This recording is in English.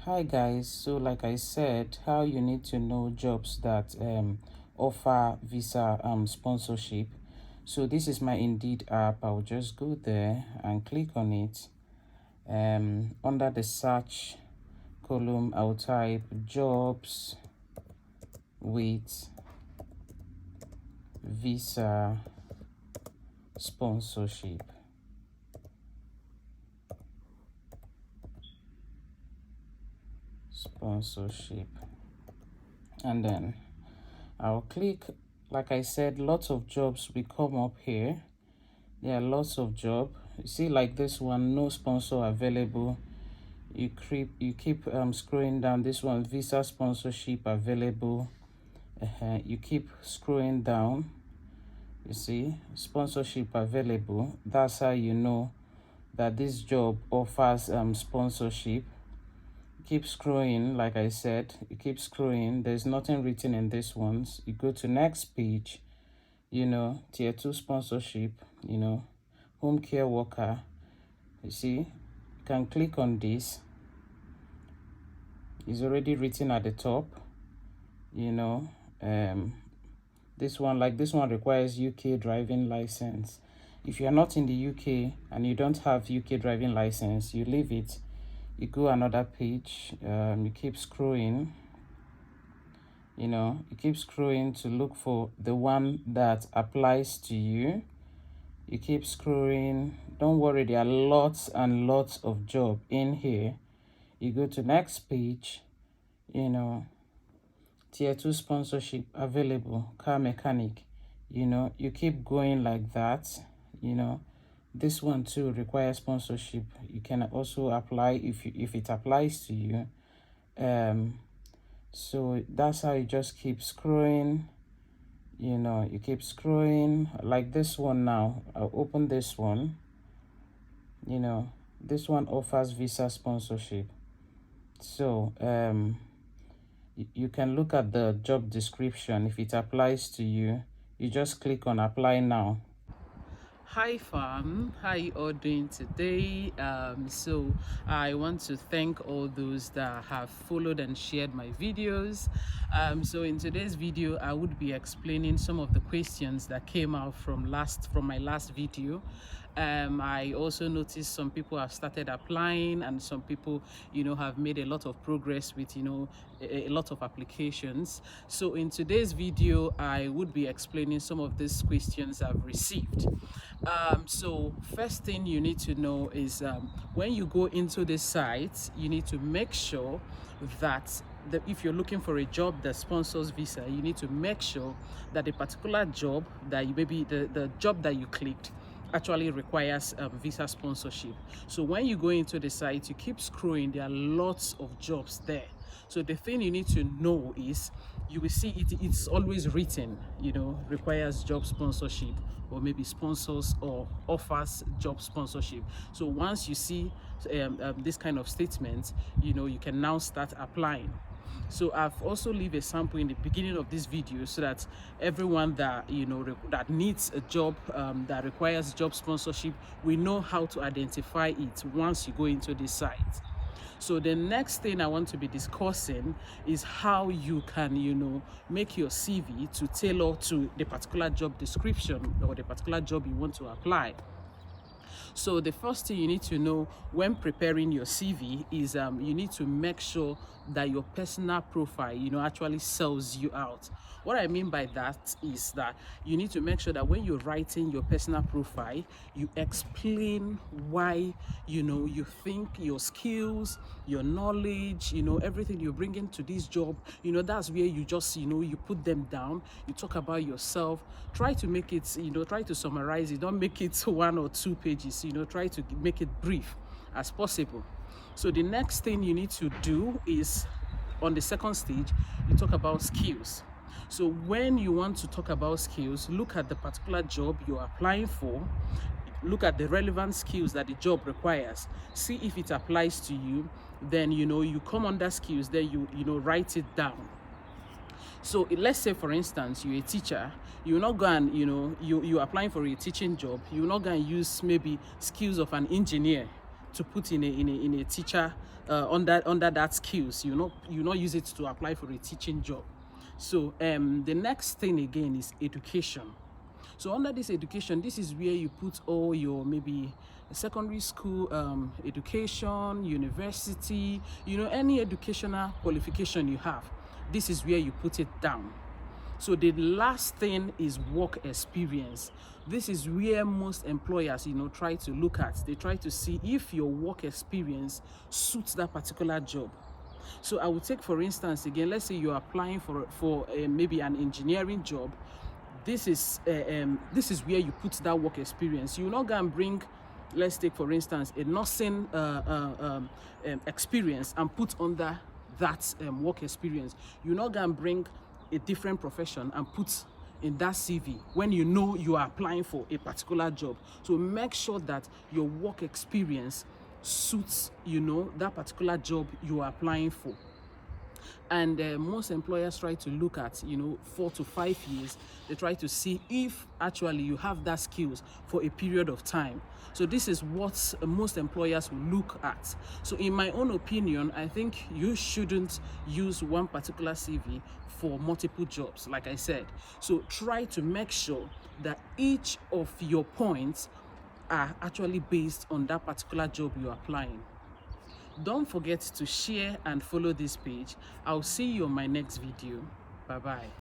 Hi guys, so like I said, how you need to know jobs that offer visa sponsorship. So this is my Indeed app. I'll just go there and click on it. Under the search column, I'll type jobs with visa sponsorship. And then I'll click. Like I said, lots of jobs will come up here. There are lots of jobs. You see, like this one, no sponsor available. You keep scrolling down. This one, visa sponsorship available. You keep scrolling down. You see, sponsorship available. That's how you know that this job offers sponsorship. Keep scrolling. Like I said, you keep scrolling. There's nothing written in this ones. You go to next page. Tier 2 sponsorship. Home care worker. You see, you can click on this. It's already written at the top. This one requires UK driving license. If you're not in the UK and you don't have UK driving license, you leave it. You go another page. You keep scrolling. You keep scrolling to look for the one that applies to you. You keep scrolling. Don't worry, there are lots and lots of job in here. You go to next page. Tier 2 sponsorship available, car mechanic. You keep going like that. This one too requires sponsorship. You can also apply if it applies to you. So that's how you just keep scrolling. You keep scrolling like this one. Now I'll open this one. This one offers visa sponsorship. So you can look at the job description. If it applies to you, you just click on apply now. Hi fam, how you all doing today? So I want to thank all those that have followed and shared my videos. So in today's video, I would be explaining some of the questions that came out from my last video. I also noticed some people have started applying, and some people, have made a lot of progress with, a lot of applications. So in today's video, I would be explaining some of these questions I've received. So first thing you need to know is when you go into the site, you need to make sure that if you're looking for a job that sponsors visa, you need to make sure that the particular job that the job that you clicked actually requires visa sponsorship. So when you go into the site, you keep scrolling, there are lots of jobs there. So the thing you need to know is, you will see it's always written, requires job sponsorship, or maybe sponsors or offers job sponsorship. So once you see this kind of statement, you can now start applying. So I've also leave a sample in the beginning of this video, so that everyone that that needs a job that requires job sponsorship, we know how to identify it once you go into this site. So the next thing I want to be discussing is how you can, make your CV to tailor to the particular job description or the particular job you want to apply. So the first thing you need to know when preparing your CV is you need to make sure that your personal profile, actually sells you out. What I mean by that is that you need to make sure that when you're writing your personal profile, you explain why, you think your skills, your knowledge, everything you bring into this job, that's where you just, you put them down, you talk about yourself, try to make it, try to summarize it, don't make it 1 or 2 pages, try to make it brief as possible. So the next thing you need to do is, on the second stage, you talk about skills. So when you want to talk about skills, look at the particular job you're applying for, look at the relevant skills that the job requires, see if it applies to you, then you come under skills, then you write it down. So let's say, for instance, you're a teacher, you're not going, you're applying for a teaching job, you're not going to use maybe skills of an engineer. to put in a teacher under that skills. You not use it to apply for a teaching job. So the next thing again is education. So under this education, this is where you put all your maybe secondary school education, university, any educational qualification you have. This is where you put it down. So the last thing is work experience. This is where most employers, try to look at. They try to see if your work experience suits that particular job. So I would take, for instance, again, let's say you're applying for maybe an engineering job. This is where you put that work experience. You're not going to bring, let's take, for instance, a nursing experience and put under that work experience. You're not going to bring a different profession and put in that CV when you are applying for a particular job. So make sure that your work experience suits that particular job you are applying for. And most employers try to look at 4 to 5 years. They try to see if actually you have that skills for a period of time. So this is what most employers will look at. So in my own opinion, I think you shouldn't use one particular CV for multiple jobs, like I said. So try to make sure that each of your points are actually based on that particular job you're applying. Don't forget to share and follow this page. I'll see you on my next video. Bye bye.